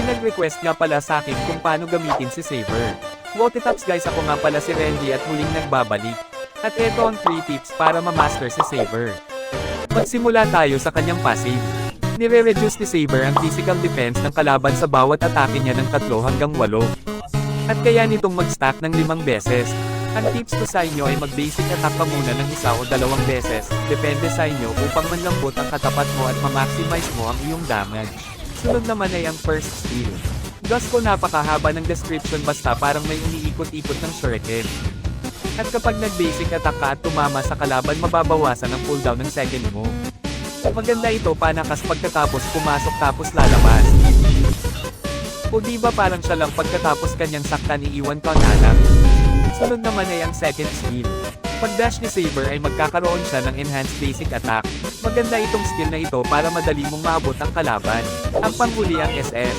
nag-request nga pala sa akin kung paano gamitin si Saber. Wotitaps guys, ako nga pala si Rendy at muling nagbabalik. At eto ang 3 tips para ma-master si Saber. Magsimula tayo sa kanyang passive. Nire-reduce ni Saber ang physical defense ng kalaban sa bawat atake niya ng 3 hanggang 8. At kaya nitong mag-stack ng 5 beses. Ang tips ko sa inyo ay mag-basic attack ka muna ng 1 o 2 beses, depende sa inyo upang manlambot ang katapat mo at ma-maximize mo ang iyong damage. Sunod naman ay ang first skill. Gus ko napakahaba ng description basta parang may umiikot-ikot ng shuriken. At kapag nag-basic attack ka at tumama sa kalaban, mababawasan ang cooldown ng second mo. Maganda ito panakas pagkatapos pumasok tapos lalabas. O diba parang siya lang pagkatapos kanyang saktan iiwan ka na. Sunod naman ay ang second skill. Pag-dash ni Saber ay magkakaroon siya ng enhanced basic attack. Maganda itong skill na ito para madali mong maabot ang kalaban. Ang panghuli ang SS.